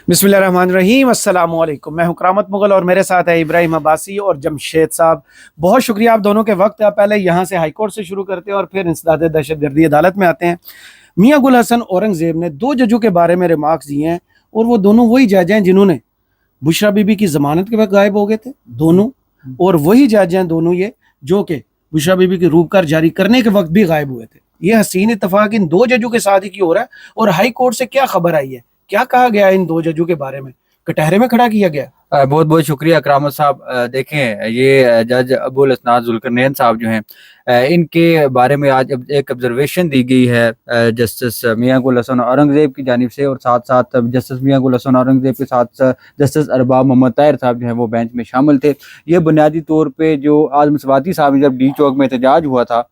बिस्मिल्लाहिर्रहमानिर्रहीम। अस्सलाम वालेकुम। मैं हूं करामत मुगल और मेरे साथ है इब्राहिम अब्बासी और जमशेद साहब। बहुत शुक्रिया आप दोनों के वक्त का। पहले यहाँ से हाई कोर्ट से शुरू करते हैं और फिर इंसदाद दहशतगर्दी अदालत में आते हैं। मियां गुल हसन औरंगजेब ने दो जजों के बारे में रिमार्क्स दिए हैं और वो दोनों वही जज हैं जिन्होंने बुशरा बीबी की जमानत के वक्त गायब हो गए थे दोनों, और वही जज हैं दोनों ये जो कि बुशरा बीबी की रूबकार जारी करने के वक्त भी गायब हुए थे। ये हसीन इत्तेफाक इन दो जजों के साथ ही क्यों हो रहा है और हाई कोर्ट से क्या खबर आई है, क्या कहा गया इन दो जजों के बारे में, कटहरे में खड़ा किया गया? बहुत बहुत शुक्रिया करामत साहब। देखें, ये जज अबुल असनाद जुल्करनैन साहब जो हैं, इनके बारे में आज एक ऑब्जर्वेशन दी गई है जस्टिस मियां गुल हसन औरंगजेब की जानिब से, और साथ साथ जस्टिस मियां गुल हसन औरंगजेब के साथ जस्टिस अरबाब मोहम्मद ताहिर साहब जो हैं वो बेंच में शामिल थे। ये बुनियादी तौर पे जो आज मसवाती साहब जब डी चौक में एहतजाज हुआ था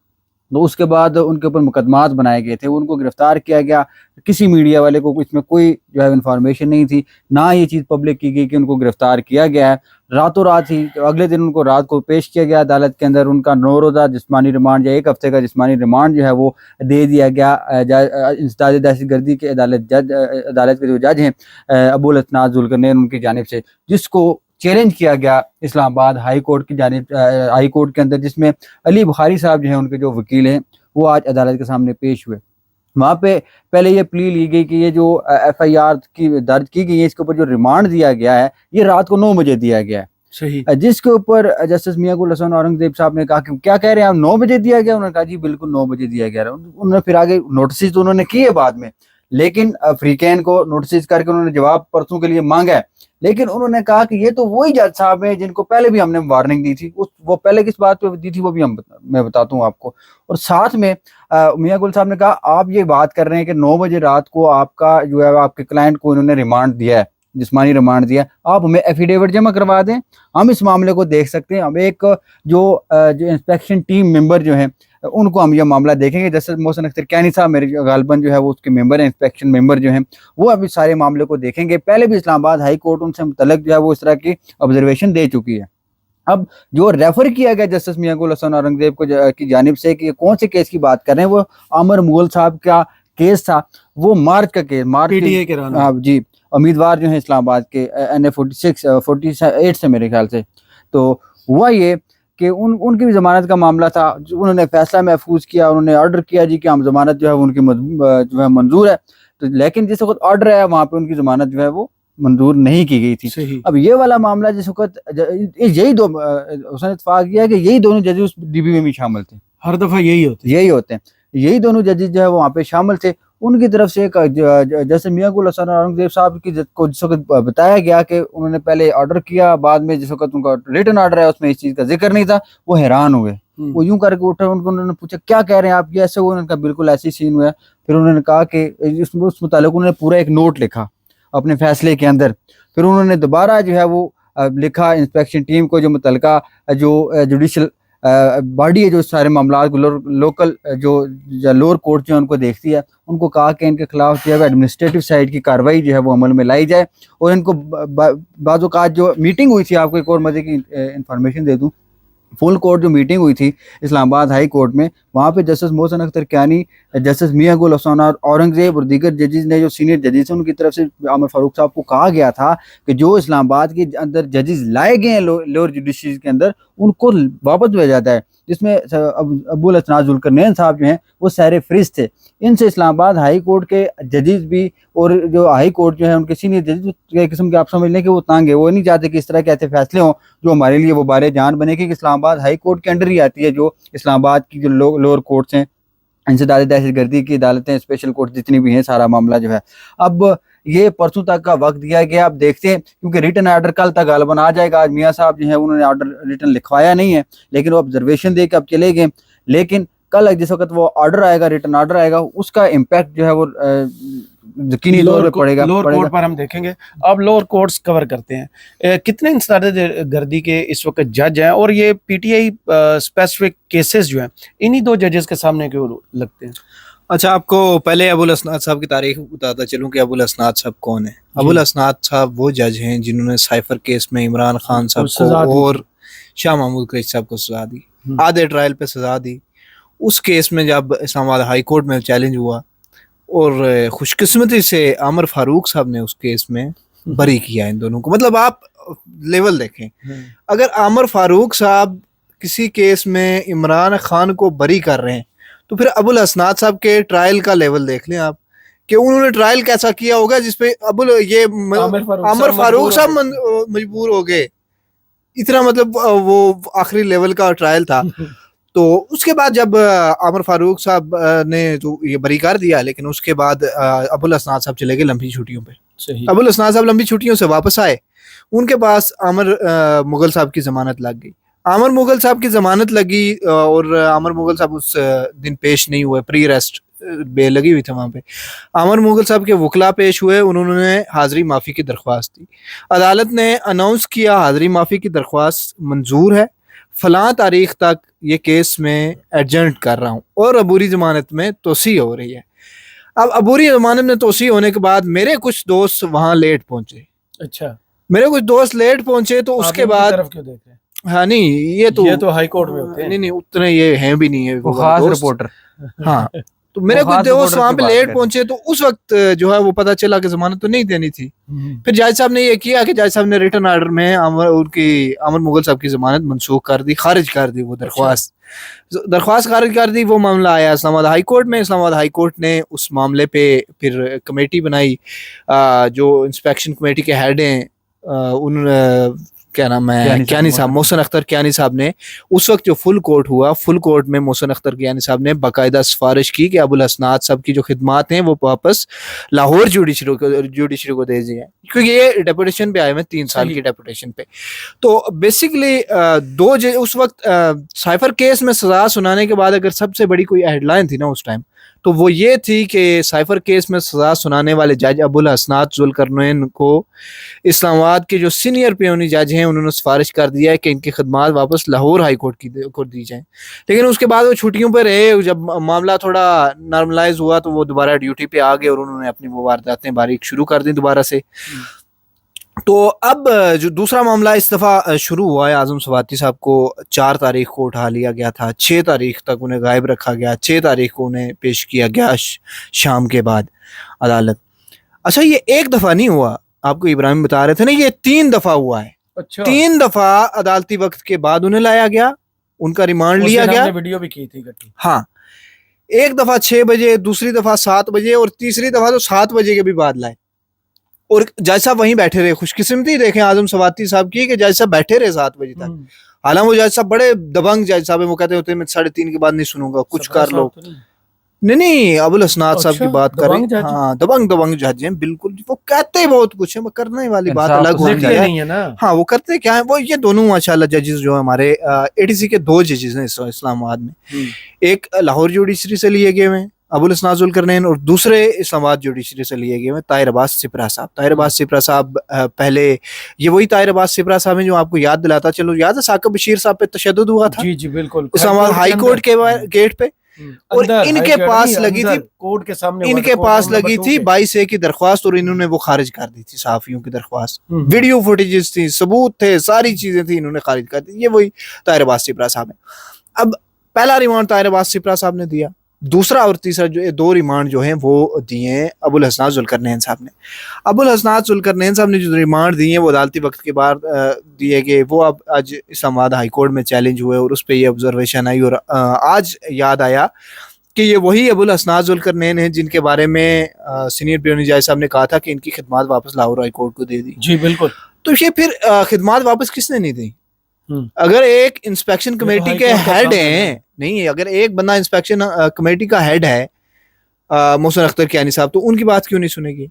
तो उसके बाद उनके ऊपर मुकदमात बनाए गए थे, उनको गिरफ्तार किया गया। किसी मीडिया वाले को इसमें कोई जो है इन्फॉर्मेशन नहीं थी, ना ये चीज़ पब्लिक की गई कि उनको गिरफ्तार किया गया है। रातों रात ही अगले दिन उनको रात को पेश किया गया अदालत के अंदर। उनका 9 रोज़ा जिस्मानी रिमांड या 1 हफ्ते का जिस्मानी रिमांड जो है वो दे दिया गया। इंसदाद दहशतगर्दी के अदालत के जो जज हैं अबुल असनाद जुल्करनैन, उनकी जानिब से, जिसको चैलेंज किया गया इस्लामाबाद हाई कोर्ट की जानिब हाई कोर्ट के अंदर, जिसमें अली बुखारी साहब जो हैं उनके जो वकील हैं वो आज अदालत के सामने पेश हुए। वहाँ पे पहले ये प्ली ली गई कि ये जो FIR की दर्ज की गई है, इसके ऊपर जो रिमांड दिया गया है ये रात को 9 बजे दिया गया है। सही। जिसके ऊपर जस्टिस मियां गुल हसन औरंगजेब साहब ने कहा कि क्या कह रहे हैं आप, 9 बजे दिया गया? उन्होंने कहा जी बिल्कुल 9 बजे दिया गया। उन्होंने फिर आगे नोटिस तो उन्होंने किए बाद में, लेकिन फ्रीकैन को नोटिस करके उन्होंने जवाब परसों के लिए मांगा है। लेकिन उन्होंने कहा कि ये तो वही जज साहब हैं जिनको पहले भी हमने वार्निंग दी थी। वो पहले किस बात पे दी थी वो भी मैं बताता हूँ आपको। और साथ में मियां गुल साहब ने कहा आप ये बात कर रहे हैं कि 9 बजे रात को आपका जो है आपके क्लाइंट को इन्होंने रिमांड दिया है, जिस्मानी रिमांड दिया, आप हमें एफिडेविट जमा करवा दें, हम इस मामले को देख सकते हैं। हम एक जो इंस्पेक्शन टीम मेंबर जो हैं उनको हम ये मामला देखेंगे। जैसे मोहसिन अख्तर कैनी साहब मेरे गालबन जो है वो उसके मेंबर हैं, इंस्पेक्शन मेंबर जो हैं, वो अभी सारे मामले को देखेंगे। पहले भी इस्लामाबाद हाई कोर्ट उनसे मुतल्लिक जो है वो इस तरह की ऑब्जर्वेशन दे चुकी है। अब जो रेफर किया गया जस्टिस मियां गुल हसन औरंगजेब को की जानिब से कि कौन से केस की बात कर रहे हैं, वो आमिर मुगल साहब का केस था। वो मार्च का केस, मार्च PTA के हाँ जी, उम्मीदवार जो है इस्लामाबाद के NA 48 से मेरे ख्याल से। तो हुआ ये कि उनकी भी जमानत का मामला था। उन्होंने फैसला महफूज किया, उन्होंने ऑर्डर किया जी कि हम जमानत जो है उनकी जो है मंजूर है। तो लेकिन जिस वक्त ऑर्डर आया वहाँ पे उनकी जमानत जो है वो मंजूर नहीं की गई थी। सही। अब ये वाला मामला जिस वक्त यही दो उसने इत्तेफाक किया कि यही दोनों जजेस उस DB में भी शामिल थे। हर दफा यही होते हैं, यही दोनों जजेस जो है वो वहाँ पे शामिल थे। उनकी तरफ से जैसे मियां गुल हसन औरंगजेब साहब की को जिस वक्त बताया गया कि उन्होंने पहले ऑर्डर किया, बाद में जिस वक्त उनका रिटर्न ऑर्डर है उसमें इस चीज़ का जिक्र नहीं था, वो हैरान हुए। वो यूं करके उठे, उन्होंने पूछा क्या कह रहे हैं आप, ये ऐसे हुआ? उन्होंने कहा बिल्कुल ऐसी सीन हुआ है। फिर उन्होंने कहा कि उस मुतालिक उन्होंने पूरा एक नोट लिखा अपने फैसले के अंदर। फिर उन्होंने दोबारा जो है वो लिखा इंस्पेक्शन टीम को, जो मुतलका जो जुडिशल बॉडी है जो सारे मामला लोकल जो लोअर कोर्ट जो है उनको देखती है, उनको कहा कि इनके खिलाफ जो है एडमिनिस्ट्रेटिव साइड की कार्रवाई जो है वो अमल में लाई जाए। और इनको बाज़ औक़ात जो मीटिंग हुई थी, आपको एक और मज़े की इंफॉर्मेशन दे दूँ, फुल कोर्ट जो मीटिंग हुई थी इस्लामाबाद हाई कोर्ट में, वहाँ पे जस्टिस मोहसिन अख्तर कैनी, जस्टिस मियां गुल हसन औरंगजेब और दीगर जजेस ने, जो सीनियर जजेस हैं, उनकी तरफ से आमिर फारूक साहब को कहा गया था कि जो इस्लामाबाद के अंदर जजेस लाए गए हैं लोअर जुडिशरी के अंदर, उनको वापस भेजा जाए। जिसमें अबुल असनाद जुल्करनैन साहब जो हैं वो सैर फ्रिज थे। इनसे इस्लामाबाद हाई कोर्ट के जजेस भी और जो हाई कोर्ट जो है उनके सीनियर जजेस एक किस्म के आप समझ लें कि वो तंग है, वो नहीं चाहते कि इस तरह के ऐसे फैसले हों जो हमारे लिए वो बारे जान बने कि इस्लामाबाद हाई कोर्ट के अंडर ही आती है जो इस्लामाबाद की जो लोअर कोर्ट्स हैं, इंसदाद दहशतगर्दी की अदालतें, स्पेशल कोर्ट जितनी भी हैं, सारा मामला जो है। अब ये परसों तक का वक्त दिया गया। अब देखते हैं, क्योंकि रिटर्न ऑर्डर कल तक गालबन आ जाएगा। आज मियां साहब जो है उन्होंने ऑर्डर रिटर्न लिखवाया नहीं है, लेकिन वो ऑब्जर्वेशन दे के अब चले गए। लेकिन कल जिस वक्त वो ऑर्डर आएगा, रिटर्न ऑर्डर आएगा, उसका इम्पैक्ट जो है वो यकीनी तौर पे पड़ेगा। लोअर कोर्ट पर हम देखेंगे। अब लोअर कोर्ट्स कवर करते हैं। कितने इंसदाद गर्दी के इस वक्त जज हैं और ये PTI स्पेसिफिक केसेस जो हैं इन्हीं दो जजेस के सामने क्यों लगते हैं? अच्छा, आपको पहले अबुल असनाद साहब की तारीख बताता चलूं कि अबुल असनाद साहब कौन है। अबुल असनाद साहब वो जज हैं जिन्होंने साइफर केस में इमरान खान साहब को और शाह महमूद कुरैशी साहब को सजा दी, आधे ट्रायल पे सजा दी। उस केस में जब इस्लामाबाद हाई कोर्ट में चैलेंज हुआ और खुशकिस्मती से आमिर फारूक साहब ने उस केस में بری کیا ان دونوں کو. مطلب آپ لیول دیکھیں, اگر عامر فاروق صاحب کسی کیس میں عمران خان کو بری کر رہے ہیں تو پھر ابو الاسناد صاحب کے ٹرائل کا لیول دیکھ لیں آپ کہ انہوں نے ٹرائل کیسا کیا ہوگا جس پہ عامر فاروق صاحب مجبور ہو گئے. اتنا مطلب وہ آخری لیول کا ٹرائل تھا. تو اس کے بعد جب عامر فاروق صاحب نے تو یہ بری کر دیا, لیکن اس کے بعد ابو الاسناد صاحب چلے گئے لمبی چھٹیوں پہ. ابو الاسناد صاحب لمبی چھٹیوں سے واپس آئے, ان کے پاس عامر مغل صاحب کی ضمانت لگ گئی. عامر مغل صاحب کی ضمانت لگی اور عامر مغل صاحب اس دن پیش نہیں ہوئے, پری ریسٹ بے لگی ہوئی تھے وہاں پہ. عامر مغل صاحب کے وکلا پیش ہوئے, انہوں نے حاضری معافی کی درخواست دی. عدالت نے اناؤنس کیا حاضری معافی کی درخواست منظور ہے, فلاں تاریخ تک یہ کیس میں ایڈجنٹ کر رہا ہوں اور عبوری ضمانت میں توسیع ہو رہی ہے. اب عبوری ضمانت میں توسیع ہونے کے بعد میرے کچھ دوست وہاں لیٹ پہنچے. اچھا, میرے کچھ دوست لیٹ پہنچے تو اس کے بعد ہاں نہیں یہ تو ہائی کورٹ میں ہوتے ہیں, نہیں اتنے یہ ہیں بھی نہیں ہے وہ خاص رپورٹر. ہاں تو میرے کچھ دوست وہاں پہ لیٹ پہنچے تو اس وقت جو ہے وہ پتہ چلا کہ ضمانت تو نہیں دینی تھی. پھر جج صاحب نے یہ کیا کہ جج صاحب نے ریٹن آرڈر میں عامر مغل صاحب کی ضمانت منسوخ کر دی, خارج کر دی. وہ درخواست خارج کر دی. وہ معاملہ آیا اسلام آباد ہائی کورٹ میں. اسلام آباد ہائی کورٹ نے اس معاملے پہ پھر کمیٹی بنائی, جو انسپیکشن کمیٹی کے ہیڈ ہیں ان کیا نام ہے کیانی صاحب, محسن اختر کیانی صاحب نے اس وقت جو فل کورٹ ہوا, فل کورٹ میں محسن اختر کیانی صاحب نے باقاعدہ سفارش کی کہ ابو الاسناد صاحب کی جو خدمات ہیں وہ واپس لاہور جوڈیشری کو دے دی ہیں, کیونکہ یہ ڈیپوٹیشن پہ آئے ہیں 3 سال کی ڈیپوٹیشن پہ. تو بیسیکلی اس وقت سائفر کیس میں سزا سنانے کے بعد اگر سب سے بڑی کوئی ہیڈ لائن تھی نا اس ٹائم تو وہ یہ تھی کہ سائفر کیس میں سزا سنانے والے جج ابو الاسناد ذوالقرنین کو اسلام آباد کے جو سینئر پیونی جج ہیں انہوں نے سفارش کر دیا ہے کہ ان کی خدمات واپس لاہور ہائی کورٹ کو دی جائیں. لیکن اس کے بعد وہ چھٹیوں پہ رہے, جب معاملہ تھوڑا نارملائز ہوا تو وہ دوبارہ ڈیوٹی پہ آ گئے اور انہوں نے اپنی وہ وارداتیں باریک شروع کر دیں دوبارہ سے. تو اب جو دوسرا معاملہ اس دفعہ شروع ہوا ہے, اعظم سواتی صاحب کو 4 تاریخ کو اٹھا لیا گیا تھا, 6 تاریخ تک انہیں غائب رکھا گیا, 6 تاریخ کو انہیں پیش کیا گیا شام کے بعد عدالت. اچھا یہ ایک دفعہ نہیں ہوا, آپ کو ابراہیم بتا رہے تھے نا, یہ 3 دفعہ ہوا ہے. 3 دفعہ عدالتی وقت کے بعد انہیں لایا گیا, ان کا ریمانڈ لیا گیا. ویڈیو بھی کی تھی ہاں, ایک دفعہ 6 بجے, دوسری دفعہ 7 بجے اور تیسری دفعہ تو 7 بجے کے بھی بعد لائے. اور جج صاحب وہیں بیٹھے رہے. خوش قسمتی دیکھیں اعظم سواتی صاحب کی کہ جج صاحب بیٹھے رہے 7 بجے تک. حالانکہ وہ جج صاحب بڑے دبنگ جج صاحب ہیں, وہ کہتے ہوتے ہیں میں 3:30 کے بعد نہیں سنوں گا, کچھ کر لو. نہیں ابو الاسناد صاحب کی بات کر رہے ہیں. ہاں دبنگ جج ہیں بالکل, وہ کہتے بہت کچھ ہیں, کرنے والی بات الگ ہوتی ہے. ہاں وہ کرتے کیا ہیں, وہ یہ دونوں ماشاءاللہ ججز جو ہیں ہمارے ATC کے 2 ججز ہیں اسلام آباد میں. ایک لاہور جوڈیشری سے لیے گئے ہیں ابو الاسناد ذوالقرنین, اور دوسرے اسلام آباد جوڈیشری سے لیے گئے ہیں طاہر عباس سپرا صاحب. طاہر عباس سپرا صاحب پہلے یہ وہی طاہر عباس سپرا صاحب ہیں جو آپ کو یاد دلاتا چلو, یاد ہے ثاقب بشیر صاحب پہ تشدد ہوا تھا جی بالکل اسلام آباد ہائی کورٹ کے گیٹ پہ, اور ان کے پاس لگی تھی کورٹ کے سامنے, ان کے پاس لگی تھی 22A کی درخواست, اور انہوں نے وہ خارج کر دی تھی صحافیوں کی درخواست. ویڈیو فوٹیجز تھی, ثبوت تھے, ساری چیزیں تھیں, انہوں نے خارج کر دی. یہ وہی طاہر عباس سپرا صاحب ہیں. اب پہلا ریمانڈ طاہر عباس سپرا صاحب نے دیا, دوسرا اور تیسرا جو 2 ریمانڈ جو ہیں وہ دیے ہیں ابو الاسناد ذوالقرنین صاحب نے. ابو الاسناد ذوالقرنین صاحب نے جو ریمانڈ دیے ہیں وہ عدالتی وقت کے بعد دیے گئے, وہ اب آج اسلام آباد ہائی کورٹ میں چیلنج ہوئے اور اس پہ یہ آبزرویشن آئی, اور آج یاد آیا کہ یہ وہی ابو الاسناد ذوالقرنین ہیں جن کے بارے میں سینئر پیونی جج صاحب نے کہا تھا کہ ان کی خدمات واپس لاہور ہائی کورٹ کو دے دی. جی بالکل. تو یہ پھر خدمات واپس کس نے نہیں دی؟ اگر ایک انسپیکشن کمیٹی کے ہیڈ ہیں, نہیں اگر ایک بندہ انسپیکشن کمیٹی کا ہیڈ ہے محسن اختر کیانی صاحب, تو ان کی بات کیوں نہیں سنے گی؟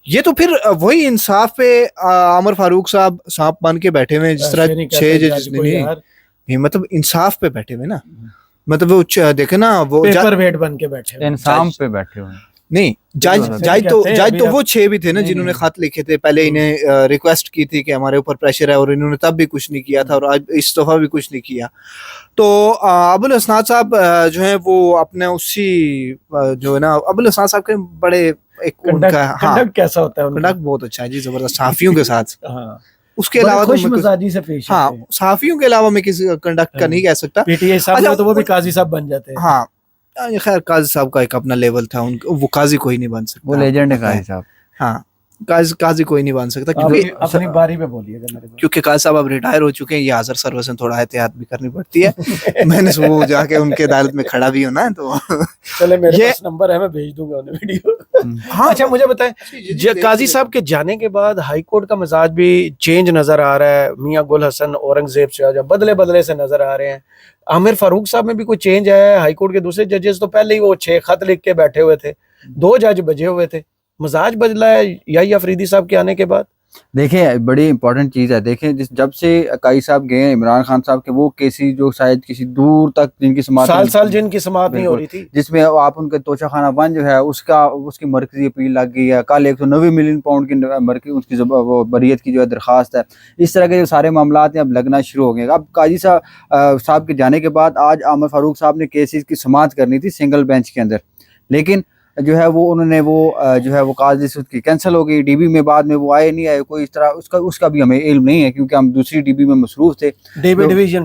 یہ تو پھر وہی انصاف پہ عامر فاروق صاحب سانپ بن کے بیٹھے ہوئے, جس طرح 6 ججز نہیں مطلب انصاف پہ بیٹھے ہوئے نا, مطلب وہ دیکھے نا وہ پیپر ویٹ بن کے بیٹھے, انصاف پہ بیٹھے ہوئے. نہیں جج تو وہ 6 بھی تھے نا جنہوں نے خط لکھے تھے, پہلے انہیں ریکویسٹ کی تھی کہ ہمارے اوپر پریشر ہے, اور انہوں نے تب بھی کچھ نہیں کیا تھا, اور آج اس دفعہ بھی کچھ نہیں کیا. تو ابو الاسناد صاحب جو ہیں وہ اپنے اسی جو ہے نا, ابو الاسناد صاحب کے بڑے ایک کنڈکٹ کیسا ہوتا ہے, کنڈکٹ بہت اچھا ہے جی, زبردست صحافیوں کے ساتھ. اس کے علاوہ خوش مزاجی سے پیش, ہاں صحافیوں کے علاوہ میں کسی کنڈکٹ کا نہیں کہہ سکتا. PTI صاحب تو وہ بھی قاضی صاحب بن جاتے ہیں. ہاں خیر قاضی صاحب کا ایک اپنا لیول تھا, وہ قاضی کوئی نہیں بن سکتا, وہ لیجنڈ ہے قاضی صاحب. ہاں काजी कोई नहीं बन सकता, क्योंकि अपनी बारी पे बोलिएगा मेरे को। क्योंकि काजी साहब अब रिटायर हो चुके हैं, ये हाजिर सर्विस में थोड़ा एहतियात भी करनी पड़ती है। मैंने वो जाके उनके अदालत में खड़ा भी होना है, तो चले मेरे पास नंबर है, मैं भेज दूंगा उन्हें वीडियो। हाँ, अच्छा मुझे बताएं, काजी साहब के जाने के बाद हाई कोर्ट का मिजाज भी चेंज नजर आ रहा है। मियां गुल हसन औरंगजेब से बदले बदले से नजर आ रहे हैं। आमिर फारूक साहब में भी कोई चेंज है? हाई कोर्ट के दूसरे जजेस तो पहले ही वो 6 खत लिख के बैठे हुए थे, 2 जज बजे हुए थे, मिजाज बदला है याही अफरीदी साहब के आने के बाद? देखें, बड़ी इंपॉर्टेंट चीज़ है। देखें, जब से काई साहब गए, इमरान खान साहब के वो केसेस जो शायद किसी दूर तक जिनकी समाअत साल जिनकी समाअत नहीं हो रही थी, जिसमें आप उनके तोशा खाना बंद जो है उसकी मरकजी अपील लग गई है। कल 190 मिलियन पाउंड की मरकजी उसकी वो बरियत की जो है दरख्वास्त है। इस तरह के जो सारे मामलात हैं अब लगना शुरू हो गए। अब काजी साहब के जाने के बाद आज आमिर फारूक साहब ने केसेस की समाअत करनी थी सिंगल बेंच के अंदर, लेकिन जो है वो उन्होंने वो जो है वो काज उसकी कैंसिल हो गई। डीबी में बाद में वो आए नहीं आए, कोई इस तरह उसका भी हमें इल्म नहीं है, क्योंकि हम दूसरी डीबी में मसरूफ थे। डिवीजन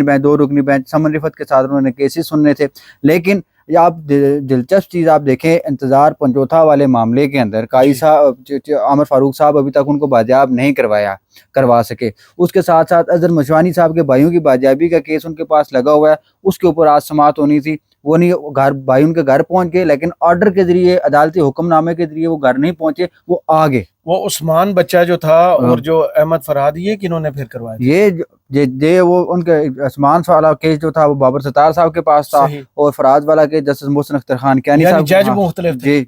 बेंच 2 रुकनी बेंच समन रिफत के साथ उन्होंने केसेस सुनने थे। लेकिन आप दिलचस्प चीज़ आप देखें, इंतज़ार पंजोथा वाले मामले के अंदर काई साहब आमिर फारूक साहब अभी तक उनको बाजियाब नहीं करवा सके। उसके साथ साथ अजहर मशवानी साहब के भाइयों की बाजियाबी का केस उनके पास लगा हुआ है, उसके ऊपर आज समाअत होनी थी, वो नहीं, भाई उनके घर पहुंच गए, लेकिन ऑर्डर के जरिए, अदालती हुक्मनामे के जरिए वो घर नहीं पहुंचे, वो आ गए। वो उस्मान बच्चा जो था और जो अहमद फरहाद, ये किन्होंने फिर करवाया? ये वो उनके उस्मान वाला केस जो था वो बाबर सत्तार साहब के पास था, और फराज वाला केस जस्टिस मोहसिन अख्तर खान कियानी साहब, जज मुख्तलिफ थे।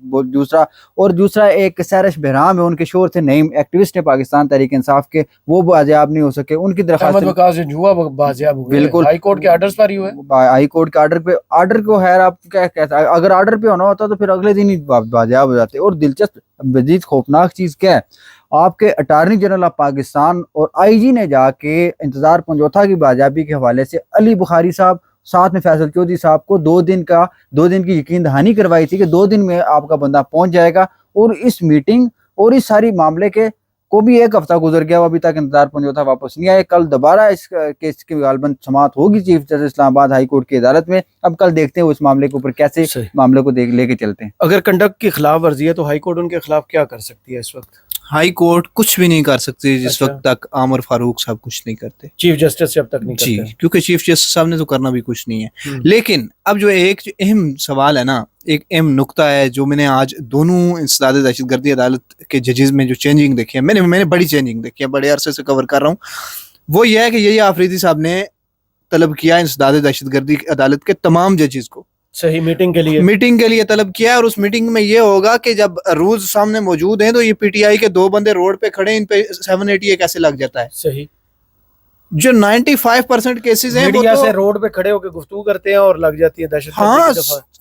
दूसरा एक सैरश बहराम है, उनके शोर थे, नईम एक्टिविस्ट है पाकिस्तान तहरीक इंसाफ के, वो बाजियाब नहीं हो सके। उनकी दरख्वास्त बिल्कुल हाई कोर्ट के ऑर्डर्स पर ही हुए। हाई कोर्ट के ऑर्डर को खैर आप क्या कहते हैं, अगर ऑर्डर पे होना होता तो फिर अगले दिन ही बाजियाब हो जाते। और दिलचस्प मजीद खौफनाक चीज़ क्या है, आपके अटार्नी जनरल ऑफ पाकिस्तान और आईजी ने जाके इंतजार पंजोथा की बाजियाबी के हवाले से अली बुखारी साहब साथ में फैसल चौधरी साहब को 2 दिन की यकीन दहानी करवाई थी कि 2 दिन में आपका बंदा पहुंच जाएगा। और इस मीटिंग और इस सारी मामले के को भी 1 हफ्ता गुजर गया, अभी तक इंतजार पंजोथा वापस नहीं आए। कल दोबारा इस केस की गालबन समाअत होगी chief justice Islamabad high court की अदालत में। अब कल देखते हैं उस मामले के ऊपर कैसे मामले को लेके चलते हैं। अगर कंडक्ट की खिलाफ वर्जी है तो हाई कोर्ट उनके खिलाफ क्या कर सकती है इस वक्त? हाई कोर्ट कुछ भी नहीं कर सकती जिस वक्त तक आमिर फारूक साहब कुछ नहीं करते, चीफ जस्टिस जब तक नहीं जी, करते। क्योंकि चीफ जस्टिस साहब ने तो करना भी कुछ नहीं है। लेकिन अब जो अहम सवाल है ना, एक अहम नुक्ता है जो मैंने आज दोनों इंसदाद दहशतगर्दी अदालत के जजेस में जो चेंजिंग देखी है, मैंने बड़ी चेंजिंग देखी है, बड़े अरसे से कवर कर रहा हूँ, वो ये है कि यही आफरीदी साहब ने तलब किया इंसदाद दहशतगर्दी अदालत के तमाम जजेस को, सही मीटिंग के लिए तलब किया। और उस मीटिंग में ये होगा कि जब रूल्स सामने मौजूद हैं तो ये पीटीआई के 2 बंदे रोड पे खड़े, इन पे 780 कैसे लग जाता है? सही। जो 95% केसेस हैं वो तो से रोड पे खड़े होकर गुफ्तगू करते हैं और लग जाती है दहशत। हाँ,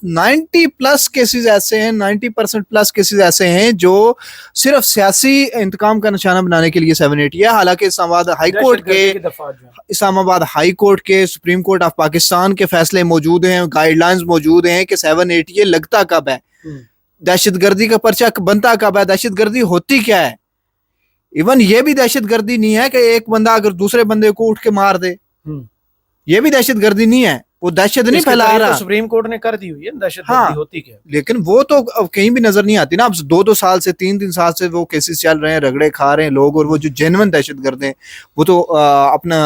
90+ केसेस ऐसे हैं, 90%+ केसेस ऐसे हैं जो सिर्फ सियासी इंतकाम का निशाना बनाने के लिए 780 है। हालांकि इस्लामाबाद हाई कोर्ट के सुप्रीम कोर्ट ऑफ पाकिस्तान के फैसले मौजूद हैं, गाइडलाइंस मौजूद हैं कि 780 लगता कब है, दहशतगर्दी का पर्चा बनता कब है, दहशतगर्दी होती क्या है। इवन ये भी दहशतगर्दी नहीं है कि एक बंदा अगर दूसरे बंदे को उठ के मार दे, ये भी दहशतगर्दी नहीं है, वो दहशत नहीं फैला रहा। सुप्रीम कोर्ट ने कर दी हुई है दहशतगर्दी होती क्या, लेकिन वो तो कहीं भी नजर नहीं आती ना। अब 2-2 साल से 3-3 साल से वो केसेस चल रहे हैं, रगड़े खा रहे हैं लोग, और वो जो जेन्युइन दहशतगर्द हैं वो तो अपना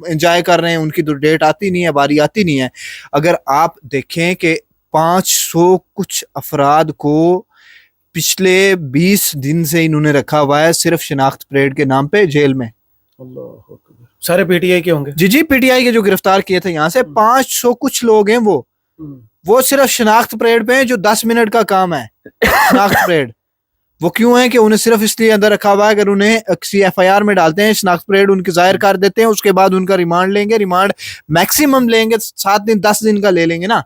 एंजॉय कर रहे हैं, उनकी तो डेट आती नहीं है, बारी आती नहीं है। अगर आप देखें कि 500 कुछ अफराद को पिछले 20 दिन से इन्होंने रखा हुआ है सिर्फ शनाख्त परेड के नाम पे जेल में। सारे पीटीआई के होंगे? जी, पीटीआई के जो गिरफ्तार किए थे यहाँ से 500 कुछ लोग हैं, वो सिर्फ शनाख्त परेड पे हैं, जो 10 मिनट का काम है। शनाख्त परेड वो क्यों है कि उन्हें सिर्फ इसलिए अंदर रखा हुआ है, अगर उन्हें FIR में डालते हैं, शनाख्त परेड उनकी जाहिर कर देते हैं, उसके बाद उनका रिमांड लेंगे, रिमांड मैक्सिमम लेंगे 7 दिन 10 दिन का ले लेंगे ना,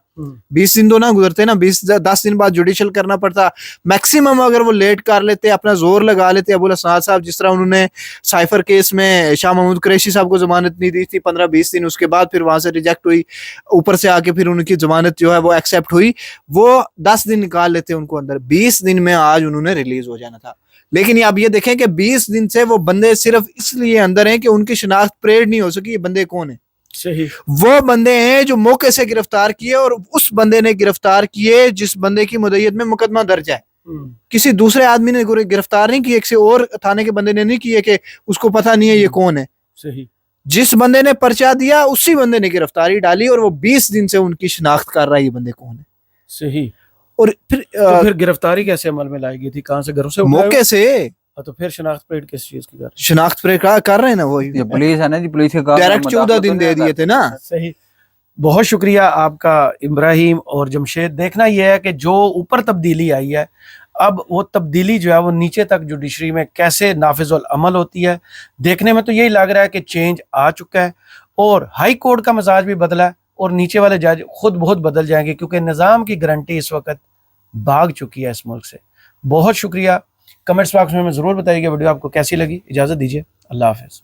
20 दिन तो ना गुजरते ना, 10 दिन बाद जुडिशल करना पड़ता मैक्सिमम। अगर वो लेट कर लेते, अपना जोर लगा लेते, अबुल हसनात साहब जिस तरह उन्होंने साइफर केस में शाह महमूद कुरैशी साहब को जमानत नहीं दी थी 15-20 दिन, उसके बाद फिर वहां से रिजेक्ट हुई, ऊपर से आके फिर उनकी जमानत जो है वो एक्सेप्ट हुई, वो 10 दिन निकाल लेते उनको अंदर, 20 दिन में आज उन्होंने रिलीज हो जाना था। लेकिन आप ये देखें कि 20 दिन से वो बंदे सिर्फ इसलिए अंदर हैं कि उनकी शनाख्त परेड नहीं हो सकी। ये बंदे कौन है? सही, वो बंदे हैं जो मौके से गिरफ्तार किए, और उस बंदे ने गिरफ्तार किए जिस बंदे की मुद्दत में मुकदमा दर्ज है। किसी दूसरे आदमी ने गिरफ्तार नहीं किए, किसी और थाने के बंदे ने नहीं किए कि उसको पता नहीं है ये कौन है। सही। जिस बंदे ने पर्चा दिया उसी बंदे ने गिरफ्तारी डाली और वो 20 दिन से उनकी शिनाख्त कर रहा है ये बंदे कौन है। सही। और फिर तो फिर गिरफ्तारी कैसे अमल में लाई गई थी, कहाँ से, घरों से उठाए मौके से हुए? तो फिर शनाख्त परेड किस चीज की कर रहे शिनाख्त परेड कर रहे हैं ना, वो ये पुलिस है ना जी, पुलिस के डायरेक्ट 14 दिन दे दिए थे ना। हैं? सही। बहुत शुक्रिया आपका इब्राहिम और जमशेद। देखना यह है कि जो ऊपर तब्दीली आई है, अब वो तब्दीली जो है वो नीचे तक जुडिशरी में कैसे नाफिजुल अमल होती है। देखने में तो यही लग रहा है कि चेंज आ चुका है और हाई कोर्ट का मिजाज भी बदला है और नीचे वाले जज खुद बहुत बदल जाएंगे, क्योंकि निज़ाम की गारंटी इस वक्त भाग चुकी है इस मुल्क से। बहुत शुक्रिया। कमेंट्स बॉक्स में ज़रूर बताइएगा वीडियो आपको कैसी लगी। इजाज़त दीजिए, अल्लाह हाफ़िज़।